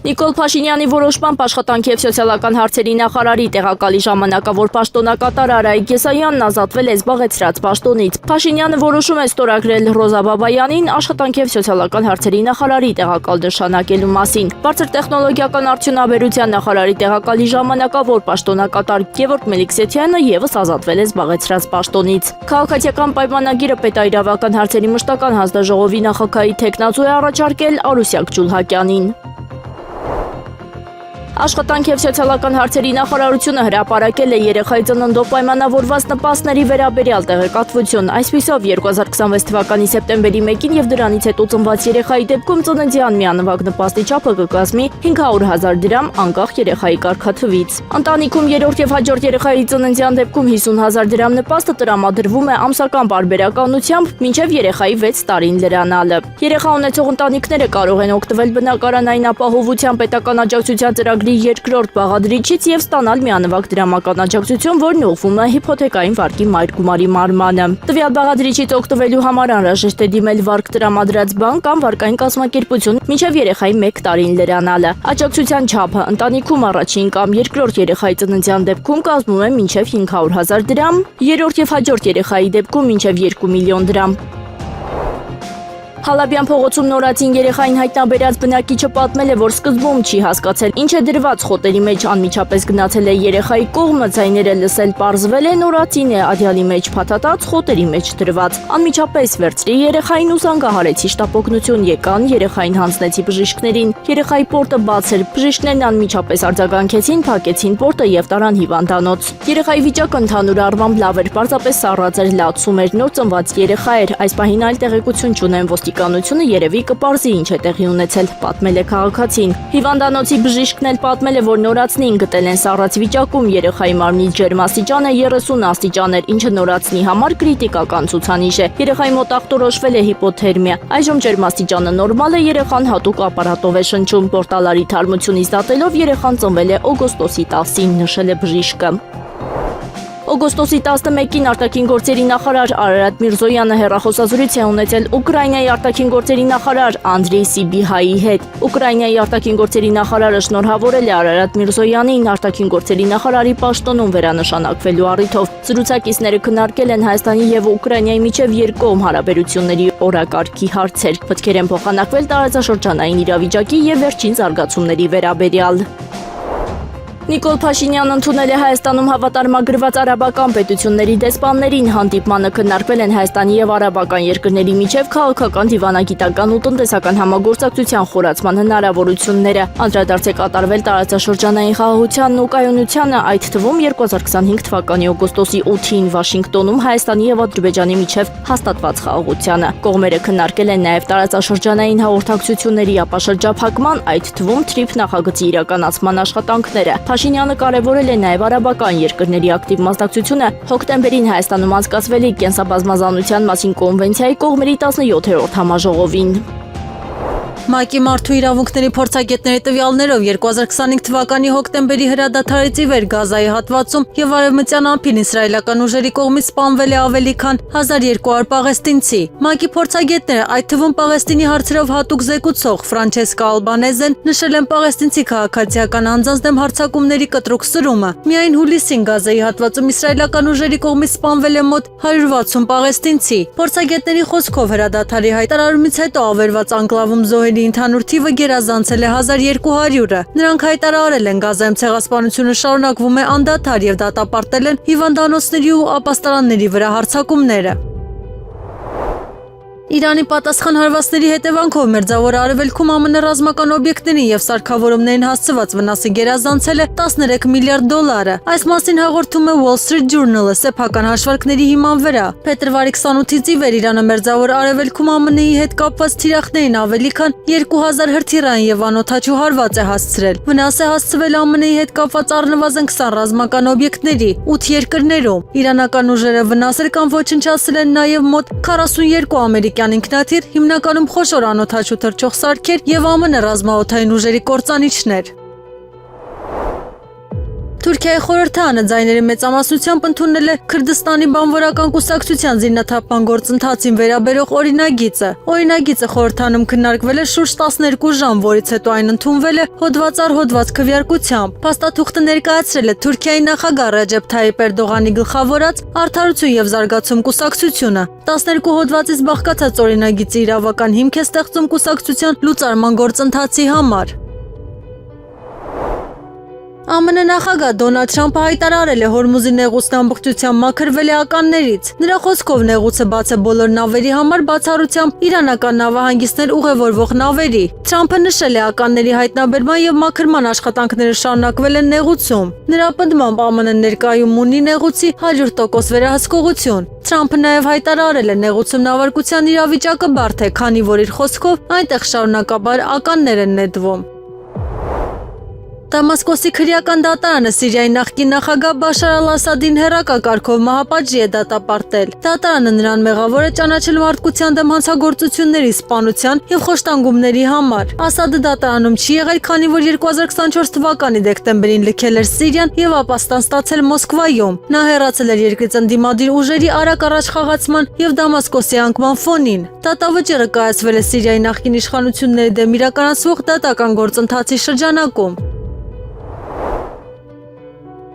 Նիկոլ Փաշինյանի որոշմամբ աշխատանքի և սոցիալական հարցերի նախարարի տեղակալի ժամանակավոր պաշտոնակատար Արայիկ Եսայանն ազատվել է զբաղեցրած պաշտոնից։ Փաշինյանը որոշում է ստորագրել Ռոզա Բաբայանին աշխատանքի և սոցիալական հարցերի նախարարի տեղակալ նշանակելու մասին։ Բարձր տեխնոլոգիական արդյունաբերության նախարարի տեղակալի ժամանակավոր պաշտոնակատար Գևորգ Մելիքսեթյանը ևս ազատվել է զբաղեցրած պաշտոնից։ Քաղաքացիական պայմանագիրը պետաիրավական հարցերի մշտական հանձնաժողովի նախագահի թեկնածու է առաջարկել Արուսյակ Ջուլհակյանին։ Աշխատանքի և սոցիալական հարցերի նախարարությունը հրապարակել է երեխայի ծննդով պայմանավորված նպաստների վերաբերյալ տեղեկատվություն։ Այսպիսով 2026 թվականի սեպտեմբերի 1-ին և դրանից հետո ծնված երեխայի դեպքում ծննդյան միանվագ նպաստի չափը կկազմի 500,000 դրամ անկախ երեխայի կարգաթվից։ Ընտանիքում երրորդ և հաջորդ երեխայի ծննդյան դեպքում 50,000 դրամ նպաստը տրամադրվում է ամսական պարբերականությամբ մինչև երեխայի 6 տարին լրանալը։ Երեխա ունեցող ընտանիքները կարող են օգտվել բնակարանային ապահովության պետական աջակցության ծրագրի երկրորդ բաղադրիչից և ստանալ միանվագ դրամական աջակցություն, որն ուղղվում է հիփոթեկային վարկի մայրգումարի մարմանը։ Տվյալ բաղադրիչից օգտվելու համար անհրաժեշտ է դիմել վարկ տրամադրած բանկ կամ վարկային կազմակերպություն մինչև երեխայի 1 տարին լրանալը։ Աջակցության չափը ընտանիքում առաջին կամ երկրորդ երեխայի ծննդյան դեպքում կազմում է մինչև 500,000 դրամ, երրորդ և հաջորդ երեխայի դեպքում մինչև 2 միլիոն դրամ։ Հալաբյան փողոցում նորածին երեխային հայտնաբերած բնակիչը պատմել է, որ սկզբում չի հասկացել, ինչ է դրված խոտերի մեջ, անմիջապես գնացել է երեխայի կողմը, ձայները լսել պարզվել է նորածին է ադյալի մեջ փաթաթած խոտերի մեջ դրված։ Անմիջապես վերցրի երեխային ու զանգահարեցի շտապօգնություն եկան, երեխային հանձնեցի բժիշկներին։ Երեխայի պորտը բաց էր, բժիշկներն անմիջապես արձագանքեցին, փակեցին պորտը և տարան հիվանդանոց։ Երեխայի վիճակը ընդհանուր առմամբ լավ էր, պարզապես սառած էր, լացում էր, նոր ծնված երեխա էր։ Այս պահին այլ տեղեկություն չունեմ, ոստիկանությունը երևի կպարզի ինչ է տեղի ունեցել, պատմել է քաղաքացին։ Հիվանդանոցի բժիշկն էլ պատմել է, որ նորածնին գտել են սառած վիճակում, երեխայի մարմնի ջերմաստիճանը 30 աստիճան էր, ինչը նորածնի համար կրիտիկական ցուցանիշ է։ Երեխայի մոտ ախտորոշվել է հիպոթերմիա։ Այժմ ջերմաստիճանը նորմալ է, երեխան հատուկ ապարատով է շնչում։ Պորտալարի թարմությունից դատելով երեխան ծնվել է օգոստոսի 10-ին, նշել է բժիշկը։ Օգոստոսի 11-ին արտաքին գործերի նախարար Արարատ Միրզոյանը հեռախոսազրույց է ունեցել Ուկրաինայի արտաքին գործերի նախարար Անդրեյ Սիբիհայի հետ։ Ուկրաինայի արտաքին գործերի նախարարը շնորհավորել է Արարատ Միրզոյանին արտաքին գործերի նախարարի պաշտոնում վերանշանակվելու առիթով։ Զրուցակիցները քննարկել են Հայաստանի և Ուկրաինայի միջև երկկողմ հարաբերությունների օրակարգի հարցեր։ Մտքեր են փոխանակվել տարածաշրջանային իրավիճակի և վերջին զարգացումների վերաբերյալ։ Նիկոլ Փաշինյանն ընդունել է Հայաստանում հավատարմագրված արաբական պետությունների դեսպաններին։ Հանդիպմանը քննարկվել են Հայաստանի և արաբական երկրների միջև քաղաքական, դիվանագիտական ու տնտեսական համագործակցության խորացման հնարավորությունները։ Անդրադարձ է կատարվել տարածաշրջանային խաղաղությանն ու կայունությանը, այդ թվում 2025 թվականի օգոստոսի 8-ին Վաշինգտոնում Հայաստանի և Ադրբեջանի միջև հաստատված խաղաղությանը։ Կողմերը քննարկել են նաև տարածաշրջանային հաղորդակցությունների ապաշրջափակման, այդ թվում TRIP նախագծի իրականացման աշխատանքները։ Փաշինյանը կարևորել է նաև արաբական երկրների ակտիվ մասնակցությունը հոկտեմբերին Հայաստանում անցկացվելիք կենսաբազմազանության մասին կոնվենցիայի կողմերի 17-րդ համաժողովին։ ՄԱԿ-ի մարդու իրավունքների փորձագետների տվյալներով 2025 թվականի հոկտեմբերի հրադադարից ի վեր Գազայի հատվածում և արևմտյան ափին իսրայելական ուժերի կողմից սպանվել է ավելի քան 1200 պաղեստինցի։ ՄԱԿ-ի փորձագետները, այդ թվում Պաղեստինի հարցերով հատուկ զեկուցող Ֆրանչեսկա Ալբանեզեն, նշել են պաղեստինցի քաղաքացիական անձանց դեմ հարձակումների կտրուկ սրումը։ Միայն հուլիսին Գազայի հատվածում իսրայելական ուժերի կողմից սպանվել է մոտ 160 պաղեստինցի։ Փորձագետների խոսքով հրադադարի հայտարարումից հետո ավերված անկլավում զոհերի ընդհանուր թիվը գերազանցել է 1200-ը։ Նրանք հայտարարել են Գազայում ցեղասպանությունը շարունակվում է անդադար և դատապարտել են հիվանդանոցների ու ապաստարանների վրա հարձակումները։ Իրանի պատասխան հարվածների հետևանքով Մերձավոր Արևելքում ԱՄՆ ռազմական օբյեկտներին և սարքավորումներին հասցված վնասը գերազանցել է 13 միլիարդ դոլարը։ Այս մասին հաղորդում է Wall Street Journal-ը սեփական հաշվարկների հիման վրա։ Փետրվարի 28-ից ի վեր Իրանը Մերձավոր Արևելքում ԱՄՆ-ի հետ կապված թիրախներին ավելի քան 2000 հրթիռային և անօդաչու հարված է հասցրել։ Վնաս է հասցվել ԱՄՆ-ի հետ կապված առնվազն 20 ռազմական օբյեկտների 8 երկրներում։ Իրանական ուժերը վնասել կամ ոչնչացրել են նաև մոտ 42 ամերիկյան ինքնաթիռ, հիմնականում խոշոր անօդաչու թռչող սարքեր և ԱՄՆ ռազմաօդային ուժերի կործանիչներ։ Թուրքիայի խորհրդարանը ձայների մեծամասնությամբ ընդունել է Քրդստանի բանվորական կուսակցության զինաթափման գործընթացին վերաբերող օրինագիծը։ Օրինագիծը խորհրդարանում քննարկվել է շուրջ 12 ժամ, որից հետո այն ընդունվել է հոդված առ հոդված քվեարկությամբ։ Փաստաթուղթը ներկայացրել է Թուրքիայի նախագահ Ռեջեփ Թայիպ Էրդողանի գլխավորած Արդարություն եւ զարգացում կուսակցությունը։ 12 հոդվածից բաղկացած օրինագիծի իրավական հիմք է ստեղծում կուսակցության լուծարման գործընթացի համար։ ԱՄՆ նախագահ Դոնալդ Թրամփը հայտարարել է Հորմուզի նեղուցն ամբողջությամբ մաքրվել է ականներից։ Նրա խոսքով նեղուցը բաց է բոլոր նավերի համար, բացառությամբ իրանական նավահանգիստներ ուղևորվող նավերի։ Թրամփը նշել է ականների հայտնաբերման եւ մաքրման աշխատանքները շարունակվել են նեղուցում։ Նրա պնդմամբ ԱՄՆ ներկայում ունի նեղուցի 100% վերահսկողություն։ Թրամփը նաև հայտարարել է նեղուցում նավարկության իրավիճակը բարդ է, քանի որ իր խոսքով այնտեղ շարունակաբար ականներ են նետվում։ Դամասկոսի քրեական դատարանը Սիրիայի նախկին նախագահ Բաշար Ալ-Ասադին հերակակարգով մահապատժի է դատապարտել։ Դատարանը նրան մեղավոր է ճանաչել մարդկության դեմ հանցագործությունների, սպանության եւ խոշտանգումների համար։ Ասադը դատարանում չի եղել, քանի որ 2024 թվականի դեկտեմբերին լքել էր Սիրիան եւ ապաստան ստացել Մոսկվայում։ Նա հեռացել էր երկրից ընդդիմադիր ուժերի արագ առաջխաղացման եւ Դամասկոսի անկման ֆոնին։ Դատավճիռը կայացվել է Սիրիայի նախկին իշխանությունների դեմ իրականացվող դատական գործընթացի շրջանակում։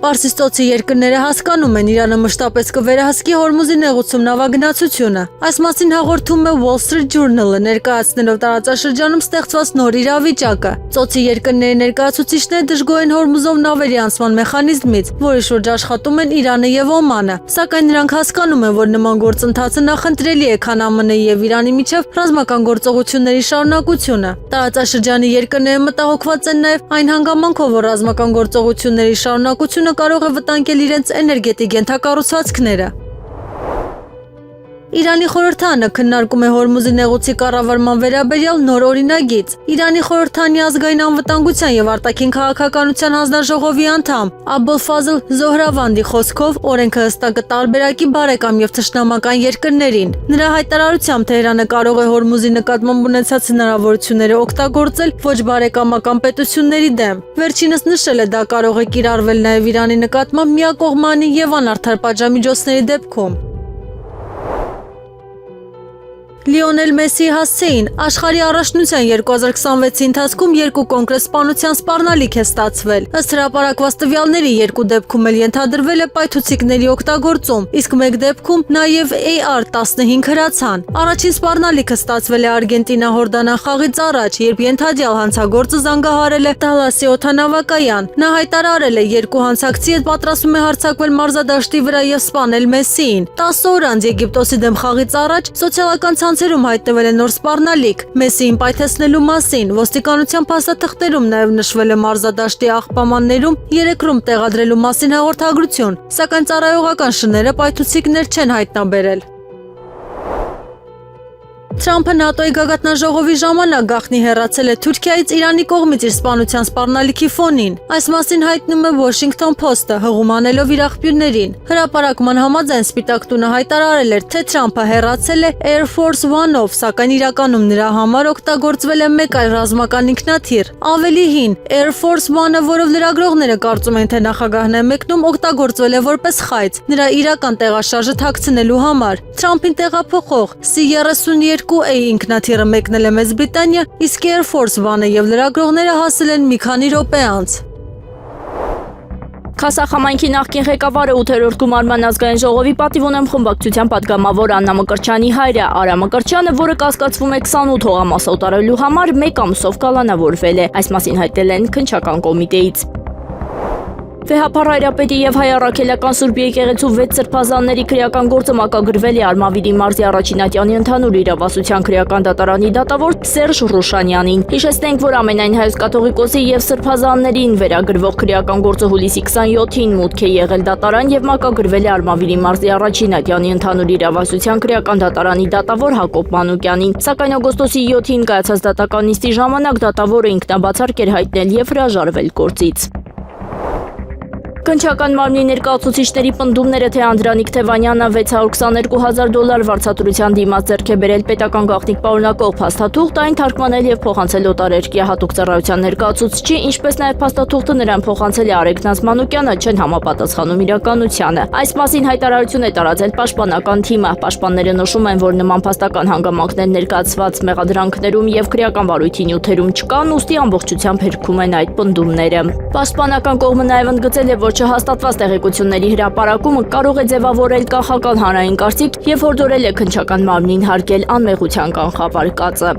Պարսից ծոցի երկրները հասկանում են Իրանը մշտապես կվերահսկի Հորմուզի նեղուցում նավագնացությունը։ Այս մասին հաղորդում է Wall Street Journal-ը, ներկայացնելով տարածաշրջանում ստեղծված նոր իրավիճակը։ Ծոցի երկրների ներկայացուցիչները դժգոհ են Հորմուզով նավերի անցման մեխանիզմից, որի շուրջ աշխատում են Իրանը եւ Օմանը։ Սակայն նրանք հասկանում են, որ նման գործընթացը նախընտրելի է, քան ԱՄՆ-ի եւ Իրանի միջև ռազմական գործողությունների շարունակությունը։ Տարածաշրջանի երկրները մտահոգված են նաեւ այն հանգամանքով, որ ռազմական գործողությունների շարունակությունը կարող է վտանգել իրենց էներգետիկ ենթակառուցվածքները։ Իրանի խորհրդարանը քննարկում է Հորմուզի նեղուցի կառավարման վերաբերյալ նոր օրինագիծ։ Իրանի խորհրդարանի ազգային անվտանգության եւ արտաքին քաղաքականության հանձնաժողովի անդամ Աբոլֆազլ Զոհրավանդի խոսքով օրենքը հստակ կտարբերակի բարեկամ եւ թշնամական երկրներին։ Նրա հայտարարությամբ Թեհրանը կարող է Հորմուզի նկատմամբ ունեցած հնարավորությունները օգտագործել ոչ բարեկամական պետությունների դեմ։ Վերջինս նշել է, դա կարող է կիրառվել նաեւ Իրանի նկատմամբ միակողմանի եւ անարդար պատժամիջոցների դեպքում։ Լիոնել Մեսսիի հասցեին աշխարհի առաջնության 2026-ի ընթացքում 2 կոնկրետ սպանության սպառնալիք է ստացվել։ Ըստ հրապարակված տվյալների 2 դեպքում էլ ենթադրվել է պայթուցիկների օգտագործում, իսկ 1 դեպքում նաև AR-15 հրացան։ Առաջին սպառնալիքը ստացվել է Արգենտինա-Հորդանան խաղից առաջ, երբ ենթադրյալ հանցագործը զանգահարել է Դալասի օդանավակայան։ Նա հայտարարել է 2 հանցակցի հետ պատրաստվում է հարձակվել մարզադաշտի վրա եւ սպանել Մեսսիին։ 10 օր անց Եգիպտոսի դեմ խաղից առաջ սոցիալական ցանցերում հայտնվել է նոր սպառնալիք Մեսսիին պայթեցնելու մասին։ Ոստիկանության փաստաթղթերում նաև նշվել է մարզադաշտի աղբամաններում երկրում տեղադրելու մասին հաղորդագրություն, սակայն ծառայողական շները պայթուցիկներ չեն հայտնաբերել։ Թրամփը ՆԱՏՕ-ի գագաթնաժողովի ժամանակ գաղտնի հեռացել է Թուրքիայից Իրանի կողմից իր սպանության սպառնալիքի ֆոնին։ Այս մասին հայտնում է Washington Post-ը, հղում անելով իր աղբյուրներին։ Հրապարակման համաձայն Սպիտակ տունը հայտարարել էր, թե Թրամփը հեռացել է Air Force One-ով, սակայն իրականում նրա համար օգտագործվել է մեկ այլ ռազմական ինքնաթիռ։ Ավելի հին Air Force One-ը, որով լրագրողները կարծում են, թե նախագահն է մեկնում, օգտագործվել է որպես խայծ, նրա իրական տեղաշարժը թաքցնելու համար։ Թրամփին տեղափոխող C-32A ինքնաթիռը մեկնել է Մեծ Բրիտանիա, իսկ Air Force One-ը եւ լրագրողները հասել են մի քանի րոպե անց։ Քասախ համայնքի նախկին ղեկավարը 8-րդ գումարման ազգային ժողովի պատիվ ունեմ խմբակցության պատգամավոր Աննա Մկրտչյանի հայրը Արա Մկրտչյանը, որը կասկածվում է 28 հողամաս օտարելու համար 1 ամսով կալանավորվել է։ Այս մասին հայտնել են քննչական կոմիտեից։ Վեհափառ Հայրապետի եւ Հայ առաքելական Սուրբ եկեղեցու 6 սրբազանների քրեական գործը մակագրվել է Արմավիրի մարզի առաջինատյանի ընդհանուր իրավասության քրեական դատարանի դատավոր Սերժ Ռուշանյանին։ Հիշեցնենք, որ ամենայն հայոց կաթողիկոսի եւ սրբազաններին վերագրվող քրեական գործը հուլիսի 27-ին մուտք է եղել դատարան եւ մակագրվել է Արմավիրի մարզի առաջինատյանի ընդհանուր իրավասության քրեական դատարանի դատավոր Հակոբ Մանուկյանին։ Սակայն օգոստոսի 7-ին կայացած դատական նիստի ժամանակ դատավորը ինքնաբացարկ էր հայտնել եւ հրաժարվել գործից։ Քննչական մարմնի ներկայացուցիչների պնդումները, թե Անդրանիկ Թևանյանը $622,000 վարձատրության դիմաց ձեռք է բերել պետական գաղտնիք պարունակող փաստաթուղթ, այն թարգմանել եւ փոխանցել օտարերկրյա հատուկ ծառայության ներկայացուցչի, ինչպես նաեւ փաստաթուղթը նրան փոխանցել է Արեգնաց Մանուկյանը, չեն համապատասխանում իրականությանը։ Այս մասին հայտարարություն է տարածել պաշտպանական թիմը։ Պաշտպանները նշում են, որ նման փաստական հանգամանքներ ներկայացված մեղադրանքներում եւ քրեական վարույթի նյութերում չկան, ուստի ամբողջությամբ հերքում են այդ պնդումները։ Պաշտպանական կողմը նաեւ ընդգծել է, որ չհաստատված տեղեկությունների հրապարակումը կարող է ձևավորել կանխական հանրային կարծիք եւ հորդորել է քննչական մարմնին հարգել անմեղության կանխավարկածը։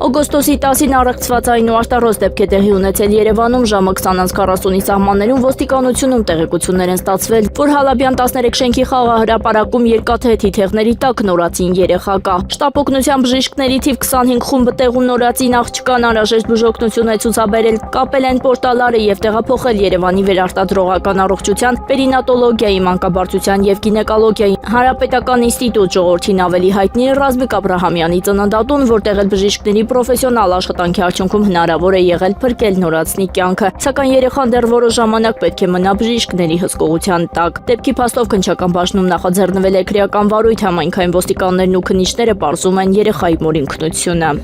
Օգոստոսի 10-ին առեղծված այնուարտարոց դեպք է տեղի ունեցել Երևանում ժամը 20:40-ի սահմաններում ոստիկանությունում տեղեկություններ են ստացվել, որ Հալաբյան 13 շենքի խաղահրապարակում երկաթե թիթեղների տակ նորածին երեխա կա։ Շտապ օգնության բժիշկների թիվ 25 խումբը տեղում նորածին աղջկան անհրաժեշտ բուժօգնություն է ցուցաբերել, կապել են պորտալարը եւ տեղափոխել Երևանի վերարտադրողական առողջության, պերինատոլոգիայի, մանկաբարձության եւ գինեկոլոգիայի հանրապետական ինստիտուտ ժողովրդին ավելի հայտնի Ռազմիկ Աբրահամյանի ծննդատուն, որտեղ էլ բժիշկների պրոֆեսիոնալ աշխատանքի արդյունքում հնարավոր է եղել փրկել նորածնի կյանքը, սակայն երեխան դեռ որոշ ժամանակ պետք է մնա բժիշկների հսկողության տակ։ Դեպքի փաստով քննչական բաժնում նախաձեռնվել է քրեական վարույթ, համայնքային ոստիկաններն ու քննիչները պարզում են երեխայի մորինքնությունը։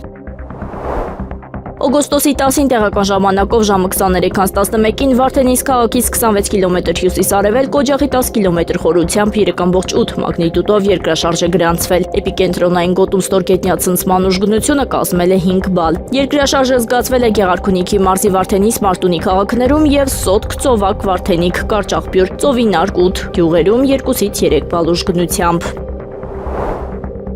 Օգոստոսի 10-ին տեղական ժամանակով ժամը 23:11-ին Վարդենիսկ քաղաքից 26 կիլոմետր հյուսիս-արևելք, օջախի 10 կիլոմետր խորությամբ 3.8 մագնիտուդով երկրաշարժ է գրանցվել։ Էպիկենտրոնային գոտում ստորգետնյա ցնցման ուժգնությունը կազմել է 5 բալ։ Երկրաշարժը զգացվել է Գեղարքունիքի մարզի Վարդենիս Մարտունի քաղաքներում եւ Սոտք, Ծովակ, Վարդենիկ, Կարճաղբյուր, Ծովինար 8 գյուղերում 2-ից 3 բալ ուժգնությամբ։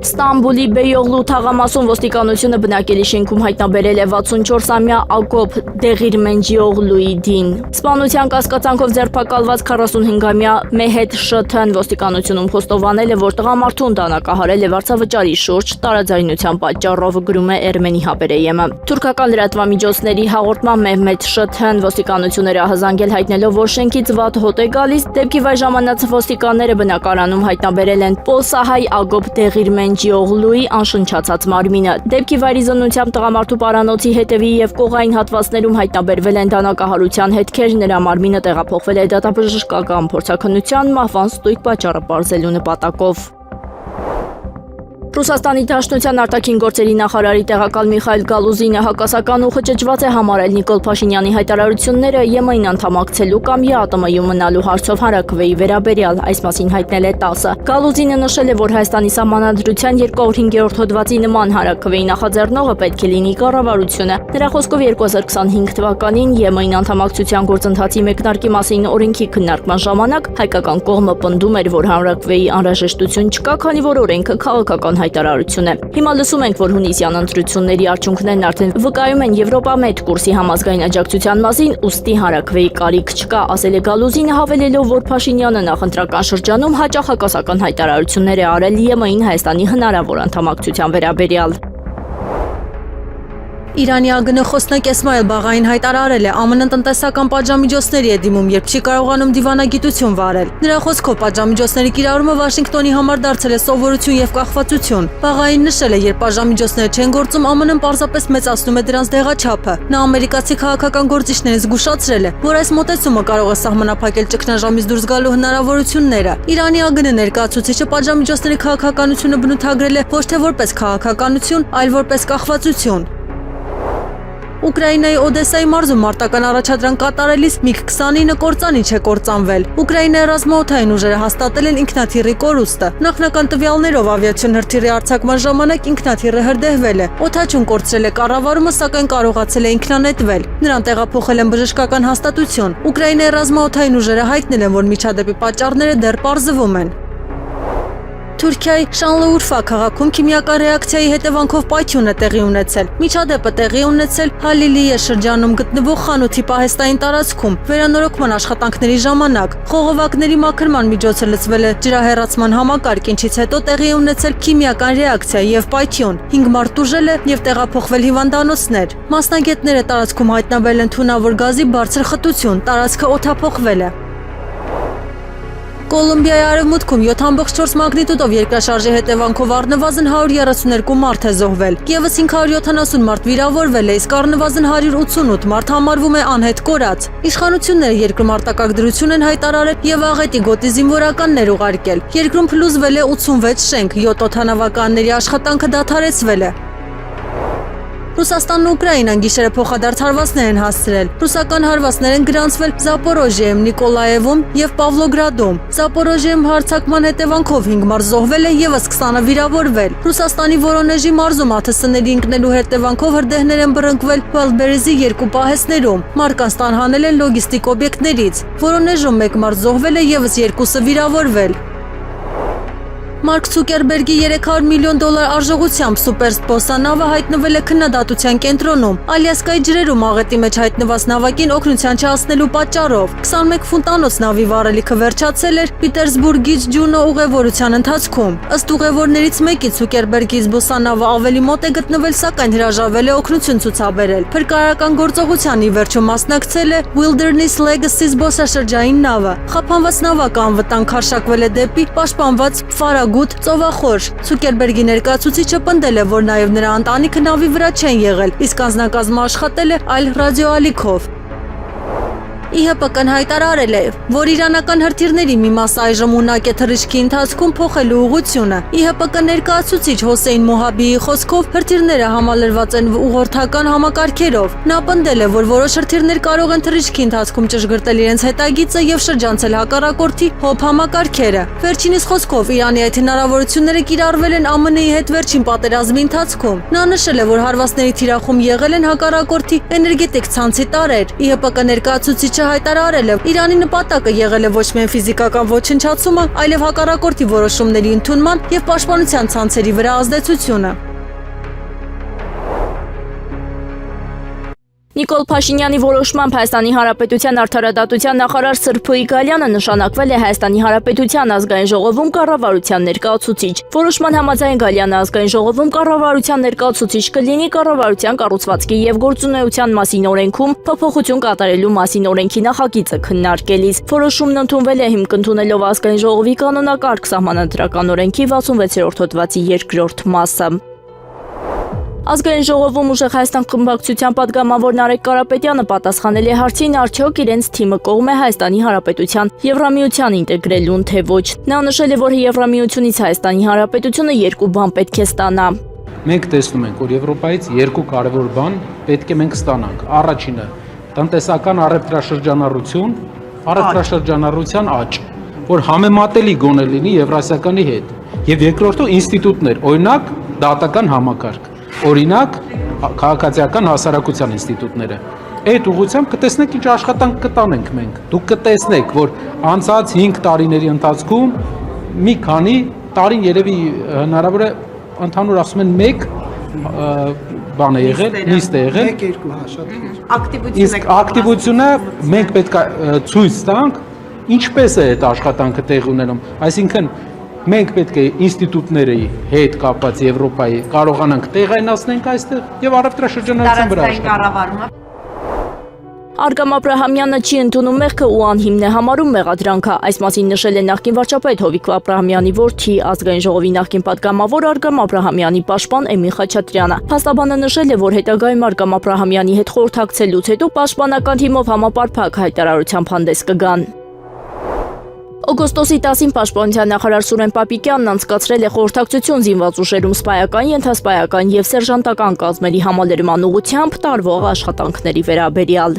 Ստամբուլի Բեյօղլու թաղամասում ոստիկանությունը բնակելի շենքում հայտնաբերել է 64-ամյա Ակոբ Դեղիրմենջիօղլուի դին։ Սպանության կասկածանքով ձերբակալված 45-ամյա Մեհետ Շ.Թ.-ն ոստիկանությունում խոստովանել է, որ տղամարդուն դանակահարել է վարձավճարի շուրջ տարաձայնության պատճառով, գրում է Էրմենի Հաբերեյեմը։ Թուրքական լրատվամիջոցների հաղորդմամբ Մեհմետ Շ.Թ.-ն ոստիկանությունները ահազանգել հայտնելով, որ շենքից վատ հոտ է գալիս, դեպքի վայր ժամանած ոստիկանները բնակարանում հայտնաբերել են Պոլսահայ Ակոբ Դեղիրմենջիօղլուի անշնչացած մարմինը։ Դեպքի վայրի զննությամբ տղամարդու պարանոցի հետևի եւ կողային հատվածներում հայտնաբերվել են դանակահարության հետքեր, նրա մարմինը տեղափոխվել է դատաբժշկական փորձաքննության մահվան ստույգ պատճառը պարզելու նպատակով։ Ռուսաստանի Դաշնության արտաքին գործերի նախարարի տեղակալ Միխայիլ Գալուզինը հակասական ու խճճված է համարել Նիկոլ Փաշինյանի հայտարարությունները ԵՄ-ին անդամակցելու կամ ԵԱՏՄ-ում մնալու հարցով հանրաքվեի վերաբերյալ, այս մասին հայտնել է ՏԱՍ-ը։ Գալուզինը նշել է, որ Հայաստանի սահմանադրության 205-րդ հոդվածի նման հանրաքվեի նախաձեռնողը պետք է լինի կառավարությունը։ Նրա խոսքով 2025 թվականին ԵՄ-ին անդամակցության գործընթացի մեկնարկի մասին օրենքի քննարկման ժամանակ հայկական կողմը պնդում էր, որ հանրաքվեի անհրաժեշտություն չկա, քանի որ օրենքը քաղաքական հայտարարություն է։ Հիմա լսում ենք, որ հունիսյան ընտրությունների արդյունքներն արդեն վկայում են Եվրոպամետ կուրսի համազգային աջակցության մասին, ուստի հանրաքվեի կարիք չկա, ասել է Գալուզինը, հավելելով, որ Փաշինյանը նախընտրական շրջանում հաճախ հակասական հայտարարություններ է արել ԵՄ-ին Հայաստանի հնարավոր անդամակցության վերաբերյալ։ Իրանի ԱԳՆ խոսնակ Էսմայել Բաղային հայտարարել է, ԱՄՆ տնտեսական պատժամիջոցների է դիմում, երբ չի կարողանում դիվանագիտություն վարել։ Նրա խոսքով պատժամիջոցների կիրառումը Վաշինգտոնի համար դարձել է սովորություն եւ կախվածություն։ Բաղային նշել է, երբ պատժամիջոցները չեն գործում, ԱՄՆ-ն պարզապես մեծացնում է դրանց դեղաչափը։ Նա ամերիկացի քաղաքական գործիչներին զգուշացրել է, որ այս մոտեցումը կարող է սահմանափակել ճգնաժամից դուրս գալու հնարավորությունները։ Իրանի ԱԳՆ ներկայացուցիչը պատժամիջոցների քաղաքականությունը բնութագրել է ոչ թե որպես քաղաքականություն, այլ որպես կախվածություն։ Ուկրաինայի Օդեսայի մարզում մարտական առաջադրանք կատարելիս MiG-29 կործանիչ է կործանվել։ Ուկրաինայի ռազմաօդային ուժերը հաստատել են ինքնաթիռի կորուստը։ Նախնական տվյալներով ավիացիոն հրթիռի արձակման ժամանակ ինքնաթիռը հրդեհվել է։ Օդաչուն կորցրել է կառավարումը, սակայն կարողացել է ինքնանետվել։ Նրան տեղափոխել են բժշկական հաստատություն։ Ուկրաինայի ռազմաօդային ուժերը հայտնել են, որ միջադեպի պատճառները դեռ պարզվում են։ Թուրքիայի Շանլուուրֆա քաղաքում քիմիական ռեակցիայի հետևանքով պայթյուն է տեղի ունեցել։ Միջադեպը տեղի ունեցել Հալիլիե շրջանում գտնվող խանութի պահեստային տարածքում վերանորոգման աշխատանքների ժամանակ։ Խողովակների մաքրման միջոցը լցվել է ջրահեռացման համակարգ, ինչից հետո տեղի ունեցել քիմիական ռեակցիա եւ պայթյուն։ 5 մարդ տուժել է եւ տեղափոխվել հիվանդանոցներ։ Մասնագետները տարածքում հայտնաբերել են թունավոր գազի բարձր խտություն, տարածքը օդափոխվել է։ Կոլումբիայի արևմուտքում 7.4 մագնիտուդով երկրաշարժի հետևանքով առնվազն 132 մարդ է զոհվել։ Եվս 570 մարդ վիրավորվել է, իսկ առնվազն 188 մարդ համարվում է անհետ կորած։ Իշխանությունները երկրում արտակարգ դրություն են հայտարարել եւ աղետի գոտի զինվորականներ ուղարկել։ Երկրում փլուզվել է 86 շենք, 7 օդանավականների աշխատանքը դադարեցվել է։ Ռուսաստանն ու Ուկրաինան գիշերը փոխադարձ հարվածներ են հասցրել։ Ռուսական հարվածներ են գրանցվել Զապորոժիայում, Նիկոլաևում եւ Պավլոգրադում։ Զապորոժիայում հարձակման հետևանքով 5 մարդ զոհվել է, եւս 20-ը վիրավորվել։ Ռուսաստանի Վորոնեժի մարզում ԱԹՍ-ների ընկնելու հետևանքով հրդեհներ են բռնկվել Վալբերեզի 2 պահեսներում։ Մարկանց տանհանել են լոգիստիկ օբյեկտներից։ Վորոնեժում 1 մարդ զոհվել է, եւս 2-ը վիրավորվել։ Մարկ Ցուկերբերգի $300 միլիոն արժողությամբ սուպերսպոսա նավը հայտնվել է քննադատության կենտրոնում։ Ալյասկայի ջրերում աղետի մեջ հայտնված նավակին օգնության չհասնելու պատճառով 21 ֆունտանոց նավի վառելիքը վերջացել էր Պիտերսբուրգից Ջունո ուղևորության ընթացքում։ Ըստ ուղևորներից մեկի Ցուկերբերգի զբոսանավը ավելի մոտ է գտնվել, սակայն հրաժարվել է օգնություն ցուցաբերել։ Փրկարարական գործողության ի վերջո մասնակցել է Wilderness Legacy զբոսաշրջային նավը։ Խափանված նավակը անվտանգ քարշակվել է դեպի պաշտպանված Ֆարագուտ ծովախորշ։ Ցուկերբերգի ներկայացուցիչը պնդել է, որ նաև նրա ընտանիքը նավի վրա չեն եղել, իսկ անձնակազմը աշխատել է այլ ռադիոալիքով։ ԻՀՊԿ-ն հայտարարել է, որ իրանական հրթիռների մի մասը այժմ ունակ է թռիչքի ընթացքում փոխելու ուղղությունը։ ԻՀՊԿ ներկայացուցիչ Հոսեյն Մոհաբիի խոսքով հրթիռները համալրված են ուղղորդական համակարգերով։ Նա պնդել է, որ որոշ հրթիռներ կարող են թռիչքի ընթացքում ճշգրտել իրենց հետագիծը եւ շրջանցել հակառակորդի հոբ համակարգերը։ Վերջինիս խոսքով Իրանի այդ հնարավորությունները կիրառվել են ԱՄՆ-ի հետ վերջին պատերազմի ընթացքում։ Նա նշել է, որ հարվածների թիրախում եղել են հակառակորդի էներգետիկ ցանցի տարրեր։ ԻՀՊԿ ներկայացուցիչը հայտարարել է, Իրանի նպատակը եղել է ոչ միայն ֆիզիկական ոչնչացումը, այլև հակառակորդի որոշումների ընդունման եւ պաշտպանության ցանցերի վրա ազդեցությունը։ Նիկոլ Փաշինյանի որոշմամբ Հայաստանի Հանրապետության արդարադատության նախարար Սրփո Իգալյանը նշանակվել է Հայաստանի Հանրապետության ազգային ժողովում կառավարության ներկայացուցիչ։ Որոշման համաձայն Գալյանը ազգային ժողովում կառավարության ներկայացուցիչ կլինի կառավարության կառուցվածքի եւ գործունեության մասին օրենքում փոփոխություն կատարելու մասին օրենքի նախագիծը քննարկելիս։ Որոշումն ընդունվել է հիմք ընդունելով ազգային ժողովի կանոնակարգ սահմանադրական օրենքի 66-րդ հոդվածի 2-րդ մասը։ Ազգային ժողովում ուժեղ Հայաստան խմբակցության падգամավոր Նարեկ Կարապետյանը պատասխանել է հարցին, արդյոք իրենց թիմը կողմ է Հայաստանի Հանրապետության Եվրամիության ինտեգրելուն, թե ոչ։ Նա նշել է, որ Եվրամիությունից Հայաստանի Հանրապետությունը երկու բան պետք է ստանա։ Մենք տեսնում ենք, որ Եվրոպայից երկու կարևոր բան պետք է մենք ստանանք։ Առաջինը տնտեսական առևտրաշրջանառություն, առևտրաշրջանառության աճ, որ համեմատելի գոնե լինի Եվրասիականի հետ։ Եվ երկրորդը ինստիտուտներ, օրինակ դատական համակարգ, օրինակ քաղաքացիական հասարակության ինստիտուտները։ Այդ ուղղությամբ կտեսնեք ինչ աշխատանք կտանենք մենք։ Դուք կտեսնեք, որ անցած 5 տարիների ընթացքում մի քանի տարին երևի հնարավոր է ընդհանուր ասում են 1 բան է եղել, նիստ է եղել։ 1-2 հաշվարկիր։ Իսկ ակտիվությունը մենք պետք է ցույց տանք, ինչպես է այդ աշխատանքը տեղի ունենում։ Այսինքն մենք պետք է ինստիտուտների հետ կապված Եվրոպայի կարողանանք տեղայնացնենք այստեղ եւ առևտրաշրջանառության վրա աշխատենք։ Արգամ Աբրահամյանը չի ընդունում մեղքը ու անհիմն է համարում մեղադրանքը։ Այս մասին նշել է նախկին վարչապետ Հովիկ Աբրահամյանի որդի ազգային ժողովի նախկին падգամավոր Արգամ Աբրահամյանի պաշտպան Էմի Խաչատրյանը։ Փաստաբանը նշել է, որ հետագայում Արգամ Աբրահամյանի հետ խորհրդակցելուց հետո պաշտպանական թիմով համապարփակ հայտարարությամբ հանդես կգան։ Օգոստոսի 10-ին Պաշտպանության նախարար Սուրեն Պապիկյանն անցկացրել է խորհրդակցություն զինված ուժերում սպայական, ենթասպայական եւ սերժանտական կազմերի համալրման ուղղությամբ տարվող աշխատանքների վերաբերյալ։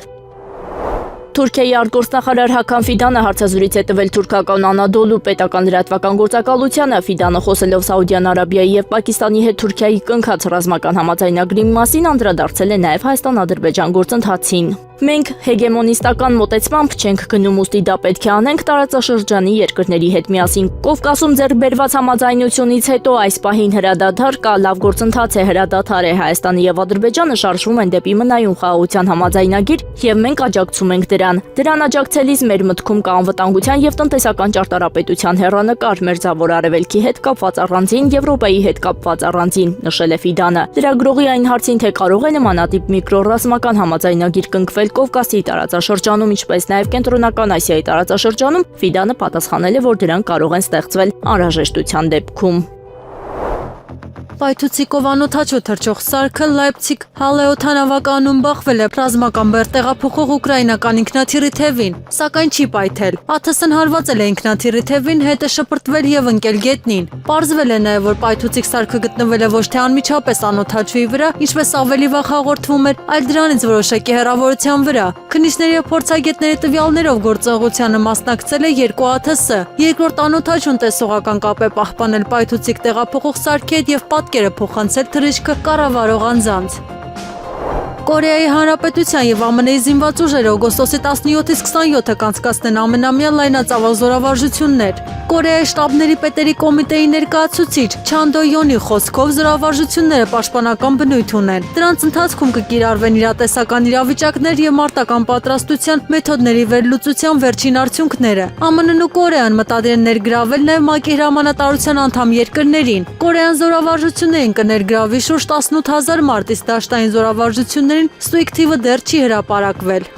Թուրքիայի արտգործնախարար Հական Ֆիդանը հարցազրույց է տվել թուրքական Անադոլու պետական լրատվական գործակալությանը։ Ֆիդանը խոսելով Սաուդյան Արաբիայի եւ Պակիստանի հետ Թուրքիայի կնքած ռազմական համաձայնագրի մասին անդրադարձել է նաեւ Հայաստան-Ադրբեջան գործընթացին։ Մենք հեգեմոնիստական մոտեցմամբ չենք գնում, ուստի դա պետք է անենք տարածաշրջանի երկրների հետ միասին։ Կովկասում ձեռք բերված համաձայնությունից հետո այս պահին հրադադար կա, լավ գործընթաց է, հրադադար է, Հայաստանը եւ Ադրբեջանը շարժվում են դեպի մնայուն խաղաղության համաձայնագիր եւ մենք աջակցում ենք դրան։ Դրան աջակցելիս մեր մտքում կա անվտանգության եւ տնտեսական ճարտարապետության հեռանկար, Մերձավոր Արևելքի հետ կապված առանձին, Եվրոպայի հետ կապված առանձին, նշել է Ֆիդանը։ Լրագրողի այն հարցին, թե կարող է նմանատիպ միկրոռազմական համաձայնագիր կնքվել Կովկասի տարածաշրջանում, ինչպես նաև Կենտրոնական Ասիայի տարածաշրջանում, Ֆիդանը պատասխանել է, որ դրանք կարող են ստեղծվել անհրաժեշտության դեպքում։ Պայթուցիկով անօթաչու թռչող սարքը Լայպցիգ Հալեոթանավականում բախվել է ռազմական բեռ տեղափոխող ուկրաինական ինքնաթիռի թևին, սակայն չի պայթել։ ԱԹՍ-ն հարվածել է ինքնաթիռի թևին, հետը շպրտվել եւ ընկել գետնին։ Պարզվել է նաեւ, որ պայթուցիկ սարքը գտնվել է ոչ թե անմիջապես անօթաչուի վրա, ինչպես ավելի վաղ հաղորդվում էր, այլ դրանից որոշակի հեռավորության վրա։ Քննիչների եւ փորձագետների տվյալներով գործողությանը մասնակցել է 2 ԱԹՍ։ Երկրորդ անօթաչուն տեսողական կապ է պահպանել պայթուցիկ տեղափոխող սարքի հետ եւ պատկերը փոխանցել թռիչքը կառավարող անձանց։ Կորեայի Հանրապետության եւ ԱՄՆ-ի զինված ուժերը օգոստոսի 17-ից 27-ը կանցկացնեն ամենամյա լայնածավալ զորավարժություններ։ Կորեայի շտաբների պետերի կոմիտեի ներկայացուցիչ Չան Դո-յոնի խոսքով զորավարժությունները պաշտպանական բնույթ ունեն։ Դրանց ընթացքում կկիրառվեն իրատեսական իրավիճակներ եւ մարտական պատրաստության մեթոդների վերլուծության վերջին արդյունքները։ ԱՄՆ-ն ու Կորեան մտադիր են ներգրավել նաեւ ՄԱԿ-ի հրամանատարության անդամ երկրներին։ Կորեան զորավարժություններին կներգրավի շուրջ 18000 մարդ, իսկ դաշտային զորավարժությունները ստույգ թիվը դեռ չի հրապարակվել։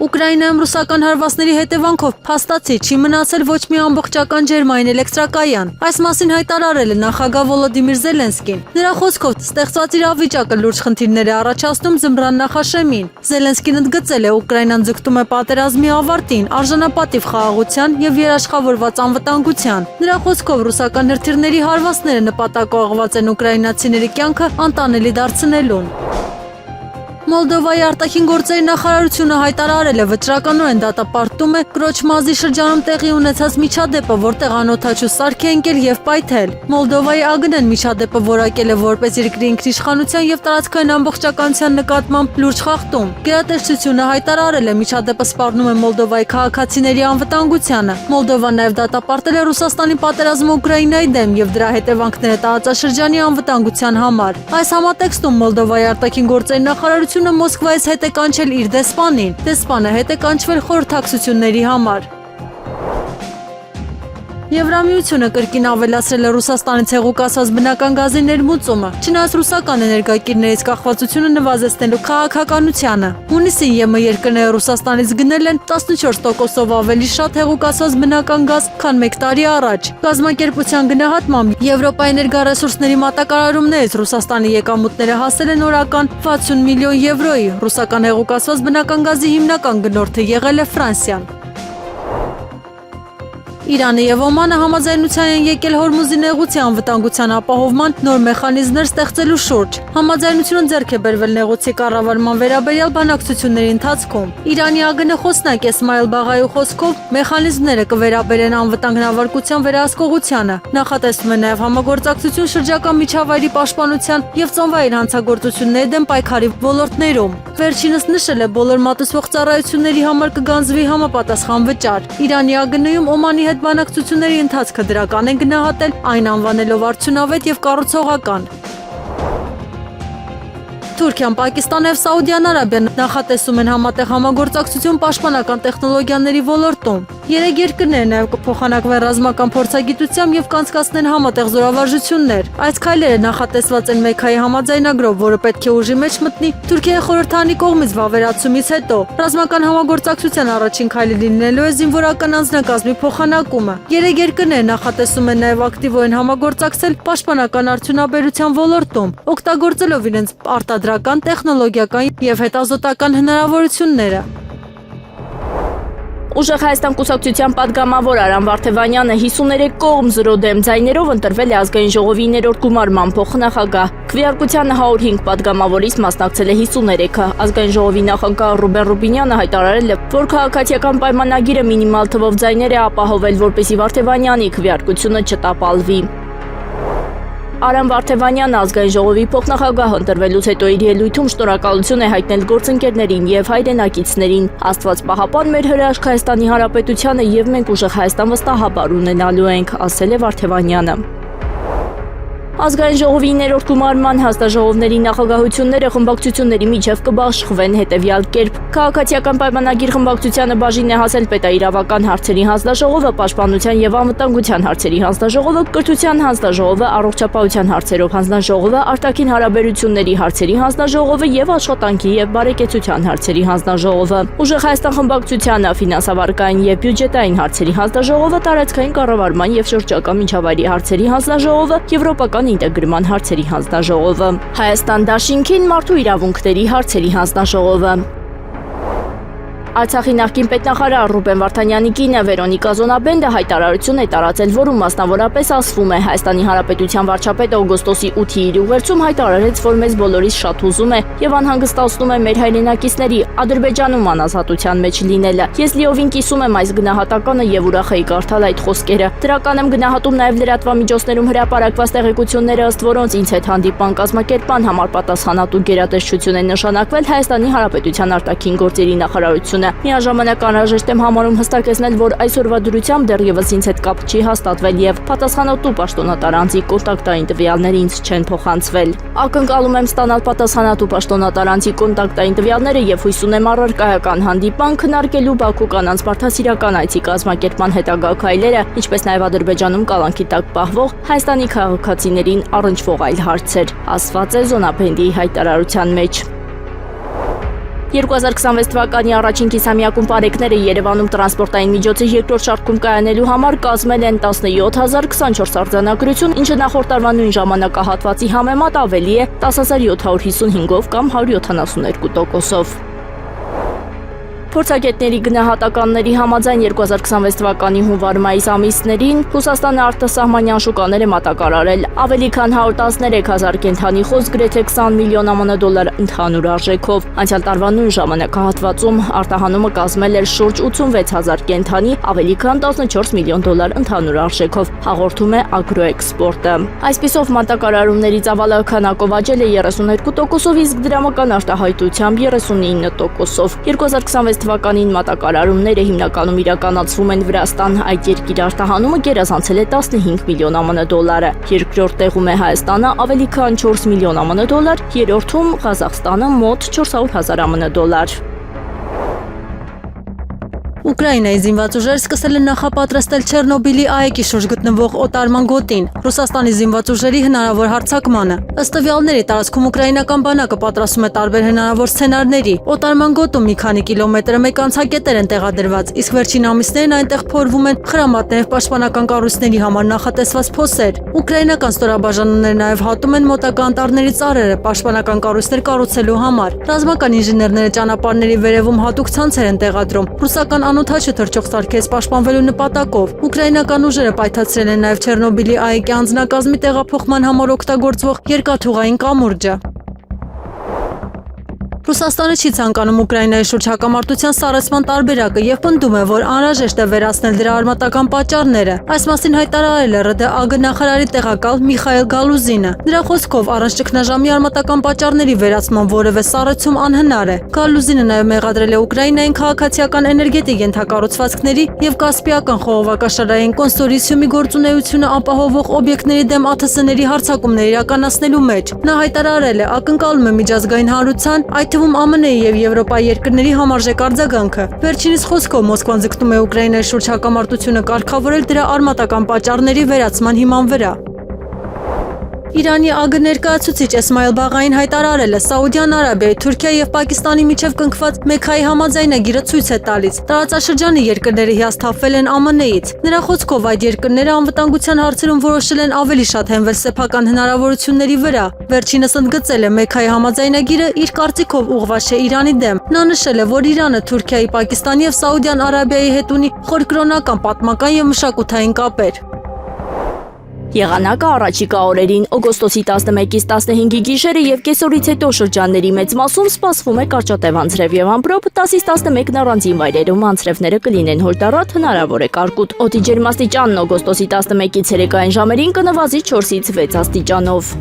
Ուկրաինայում ռուսական հարվածների հետևանքով փաստացի չի մնացել ոչ մի ամբողջական ջերմային էլեկտրակայան։ Այս մասին հայտարարել է նախագահ Վոլոդիմիր Զելենսկին։ Նրա խոսքով ստեղծված իրավիճակը լուրջ խնդիրներ է առաջացնում ձմռան նախաշեմին։ Զելենսկին ընդգծել է, Ուկրաինան ձգտում է պատերազմի ավարտին, արժանապատիվ խաղաղության եւ երաշխավորված անվտանգության։ Նրա խոսքով ռուսական հրթիռների հարվածները նպատակաուղղված են ուկրաինացիների կյանքը անտանելի դարձնելուն։ Մոլդովայի արտաքին գործերի նախարարությունը հայտարարել է վճռականորեն դատապարտում է Կրոչմազի շրջանում տեղի ունեցած միջադեպը, որտեղ անօթաչու սարք է ընկել եւ պայթել։ Մոլդովայի ԱԳՆ-ն միջադեպը որակել է որպես երկրի ինքնիշխանության եւ տարածքային ամբողջականության նկատմամբ լուրջ խախտում։ Գերատեսչությունը հայտարարել է միջադեպը սպառնում է Մոլդովայի քաղաքացիների անվտանգությանը։ Մոլդովան նաեւ դատապարտել է Ռուսաստանի պատերազմը Ուկրաինայի դեմ եւ դրա հետևանքները տարածաշրջանի անվտանգության համար։ Այս համատեքստում Մոլդովայի արտաքին գործերի նախարարությունը Մոսկվայից հետ է կանչել իր դեսպանին։ Դեսպանը հետ է կանչվել խորհրդակցությունների համար։ Եվրամիությունը կրկին ավելացրել է Ռուսաստանից հեղուկացված բնական գազի ներմուծումը, չնայած ռուսական էներգակիրներից կախվածությունը նվազեցնելու քաղաքականությանը։ Հունիսին ԵՄ երկրները Ռուսաստանից գնել են 14%-ով ավելի շատ հեղուկացված բնական գազ, քան 1 տարի առաջ։ Գազམ-ակերպության գնահատմամբ Եվրոպայի էներգառեսուրսների մատակարարումներից Ռուսաստանի եկամուտները հասել են օրական 60 միլիոն եվրոյի։ Ռուսական հեղուկացված բնական գազի հիմնական գնորդը եղել է Ֆրանսիան։ Իրանը եւ Օմանը համաձայնության են եկել Հորմուզի նեղուցի անվտանգության ապահովման նոր մեխանիզմներ ստեղծելու շուրջ։ Համաձայնությունը ձեռք է բերվել նեղուցի կառավարման վերաբերյալ բանակցությունների ընթացքում։ Իրանի ԱԳՆ խոսնակ Էսմայել Բաղայու խոսքով մեխանիզմները կվերաբերեն անվտանգ նավարկության վերահսկողությանը։ Նախատեսվում է նաեւ համագործակցություն շրջակա միջավայրի պաշտպանության եւ ծովային հանցագործությունների դեմ պայքարի ոլորտներում։ Վերջինս նշել է, բոլոր մատուցվող ծառայությունների համար կգանձվի համապատասխան վճար։ Իրանի ԱԳՆ-ում Օմանի հետ բանակցությունների ընթացքը դրական են գնահատել, այն անվանելով արդյունավետ եւ կառուցողական։ Թուրքիան, Պակիստանը եւ Սաուդյան Արաբիան նախատեսում են համատեղ համագործակցություն պաշտպանական տեխնոլոգիաների ոլորտում։ Երեք երկրները նաեւ կփոխանակվեն ռազմական փորձագիտությամբ եւ կանցկացնեն համատեղ զորավարժություններ։ Այս քայլերը նախատեսված են Մեքքայի համաձայնագրով, որը պետք է ուժի մեջ մտնի Թուրքիայի խորհրդանի կողմից վավերացումից հետո։ Ռազմական համագործակցության առաջին քայլը լինելու է զինվորական անձնակազմի փոխանակումը։ Երեք երկրները նախատեսում են նաեւ ակտիվորեն համագործակցել պաշտպանական արդյունաբերության ոլորտում, օգտագործելով իրենց արտադրական, տեխնոլոգիական եւ հետազոտական հնարավորությունները։ Ուժեղ Հայաստան կուսակցության պատգամավոր Արամ Վարդևանյանը 53 կողմ 0 դեմ ձայներով ընտրվել է ազգային ժողովի 9-րդ գումարման փոխնախագահ։ Քվեարկության 105 պատգամավորից մասնակցել է 53-ը։ Ազգային ժողովի նախագահ Ռուբեն Ռուբինյանը հայտարարել է, որ քաղաքացիական պայմանագիրը մինիմալ թվով ձայներ է ապահովել, որպեսզի Վարդևանյանի քվեարկությունը չտապալվի։ Արամ Վարդևանյանը ազգային ժողովի փոխնախագահ ընտրվելուց հետո իր ելույթում շնորհակալություն է հայտնել գործընկերներին եւ հայրենակիցներին։ Աստված պահապան մեր հրաշք Հայաստանի Հանրապետությանը եւ մենք ուժեղ Հայաստան վստահաբար ունենալու ենք, ասել է Վարդևանյանը։ Ազգային ժողովի 9-րդ գումարման հանձնաժողովների նախագահությունները խմբակցությունների միջև կբաշխվեն հետևյալ կերպ։ Քաղաքացիական պայմանագիր խմբակցությանը բաժին է հասել պետաիրավական հարցերի հանձնաժողովը, պաշտպանության եւ անվտանգության հարցերի հանձնաժողովը, կրթության հանձնաժողովը, առողջապահության հարցերով հանձնաժողովը, արտաքին հարաբերությունների հարցերի հանձնաժողովը եւ աշխատանքի եւ բարեկեցության հարցերի հանձնաժողովը։ Ուժեղ Հայաստան խմբակցությանը ֆինանսավարկային եւ բյուջետային հարցերի հանձնաժողովը, տարածքային կառավարման եւ շրջակա միջավայրի հարցերի հանձնաժողովը, եվրոպական ինտեգրման հարցերի հանձնաժողովը, Հայաստան դաշինքին մարդու իրավունքների հարցերի հանձնաժողովը։ Արցախի նախկին պետնախարար Ռուբեն Վարդանյանի կինը Վերոնիկա Զոնաբենդը հայտարարություն է տարածել, որում մասնավորապես ասվում է Հայաստանի Հանրապետության վարչապետը օգոստոսի 8-ի իր ուղերձում հայտարարեց, որ մեզ բոլորիս շատ հուզում է եւ անհանգստացնում է մեր հայրենակիցների Ադրբեջանում անազատության մեջ լինելը։ Ես լիովին կիսում եմ այս գնահատականը եւ ուրախ եմ կարդալ այդ խոսքերը։ Դրական եմ գնահատում նաեւ լրատվամիջոցներում հրապարակված տեղեկությունները, ըստ որոնց ինձ հետ հանդիպան կազմակերպան համար պատասխանատու գերատեսչություն է նշանակվել Հայաստանի Հանրապետության արտաքին գործերի նախարարությունը։ Միաժամանակ անհրաժեշտ եմ համարում հստակեցնել, որ այսօրվա դրությամբ դեռևս ինձ հետ կապ չի հաստատվել եւ պատասխանատու պաշտոնատար անձի կոնտակտային տվյալները ինձ չեն փոխանցվել։ Ակնկալում եմ ստանալ պատասխանատու պաշտոնատար անձի կոնտակտային տվյալները եւ հույս ունեմ առարկայական հանդիպան քննարկելու Բաքու կանանց մարդասիրական այցի կազմակերպման հետագա քայլերը, ինչպես նաեւ Ադրբեջանում կալանքի տակ պահվող Հայաստանի քաղաքացիներին առնչվող այլ հարցեր, ասված է Զոնաբենդի հայտարարության մեջ։ 2026 թվականի առաջին կիսամյակում պարեկները Երևանում տրանսպորտային միջոցի երկրորդ շարքում կայանելու համար կազմել են 17024 արձանագրություն, ինչը նախորդ տարվա նույն ժամանակահատվածի համեմատ ավելի է 10755-ով կամ 172%-ով։ Փորձագետների գնահատականների համաձայն 2026 թվականի հունվար-մայիս ամիսներին Ռուսաստանը արտասահմանյան շուկաներ է մատակարարել ավելի քան 113,000 կենդանի խոսք, գրեթե 20 միլիոն ԱՄՆ ընդհանուր արժեքով։ Անցյալ տարվա նույն ժամանակահատվածում արտահանումը կազմել էր շուրջ 86,000 կենդանի, ավելի քան 14 միլիոն $, ընդհանուր արժեքով, հաղորդում է Ագրոէքսպորտը։ Այսպիսով մատակարարումների ծավալը քանակով աճել է 32%-ով, իսկ դրամական արտահայտությամբ 39%-ով։ 2026 թվականին մատակարարումները հիմնականում իրականացվում են Վրաստան, այդ երկիր արտահանումը գերազանցել է 15 միլիոն $, երկրորդ տեղում է Հայաստանը ավելի քան 4 միլիոն $, երրորդում Ղազախստանը մոտ 400,000 $։ Ուկրաինայի զինված ուժերը սկսել են նախապատրաստել Չեռնոբիլի ԱԵԿ-ի շուրջ գտնվող օտարման գոտին, Ռուսաստանի զինված ուժերի հնարավոր հարձակմանը։ Ըստ տվյալների, տարածքում ուկրաինական բանակը պատրաստում է տարբեր հնարավոր սցենարների։ Օտարման գոտում մի քանի կիլոմետրը մեկ անցակետեր են տեղադրված, իսկ վերջին ամիսներին այնտեղ փորվում են խրամատներ եւ պաշտպանական կառույցների համար նախատեսված փոսեր։ Ուկրաինական ստորաբաժանումները նաեւ հատում են մոտակա անտառների ծառերը պաշտպանական կառույցներ կառուցելու համար։ Ռազմական ինժեներները ճանապարհների վերևում հատուկ ցանցեր են տեղադրում։ Ռուսական անօթաչու թռչող սարքերից պաշտպանվելու նպատակով ուկրաինական ուժերը պայթացրել են նաև Չեռնոբիլի ԱԵԿ-ի անձնակազմի տեղափոխման համար օգտագործվող երկաթուղային կամուրջը։ Ռուսաստանը չի ցանկանում Ուկրաինայի շուրջ հակամարտության սառեցման տարբերակը եւ պնդում է, որ անհրաժեշտ է վերացնել դրա արմատական պատճառները։ Այս մասին հայտարարել է ՌԴԱԳ նախարարի տեղակալ Միխայել Գալուզինը։ Նրա խոսքով առանց ճգնաժամի արմատական պատճառների վերացման որևէ սառեցում անհնար է։ Գալուզինը նաեւ մեղադրել է Ուկրաինային քաղաքացիական էներգետիկ ենթակառուցվածքների եւ Կասպիական խողովակաշարային կոնսորցիումի գործունեությունը ապահովող օբյեկտների դեմ ԱԹՍ-ների հարձակումներ իրականացնելու մեջ։ Նա հայտարարել է, ակնկալում է միջազգային հանրության, այդ թվում ԱՄՆ-ի եւ Եվրոպայի երկրների համարժեք արձագանքը։ Վերջինիս խոսքով Մոսկվան ձգտում է Ուկրաինայի շուրջ հակամարտությունը կարգավորել դրա արմատական պատճառների վերացման հիման վրա։ Իրանի ԱԳ ներկայացուցիչ Էսմայել Բաղային հայտարարել է Սաուդյան Արաբիայի, Թուրքիայի եւ Պակիստանի միջև կնքված Մեքքայի համաձայնագիրը ցույց է տալիս։ Տարածաշրջանի երկրները հիասթափվել են ԱՄՆ-ից։ Նրա խոսքով այդ երկրները անվտանգության հարցերում որոշել են ավելի շատ հենվել սեփական հնարավորությունների վրա։ Վերջինս ընդգծել է Մեքքայի համաձայնագիրը իր կարծիքով ուղղված չէ Իրանի դեմ։ Նա նշել է, որ Իրանը Թուրքիայի, Պակիստանի եւ Սաուդյան Արաբիայի հետ ունի խորկրոնական, պատմական եւ մշակութային կապեր։ Եղանակը առաջիկա օրերին օգոստոսի 11-ից 15-ի գիշերը եւ կեսօրից հետո շրջանների մեծ մասում սպասվում է կարճատև անձրև եւ ամպրոպ, 10-ից 11 առանձին վայրերում անձրևները կլինեն հորդառատ, հնարավոր է կարկուտ։ Օդի ջերմաստիճանն օգոստոսի 11-ից ցերեկային ժամերին կնվազի 4-ից 6 աստիճանով։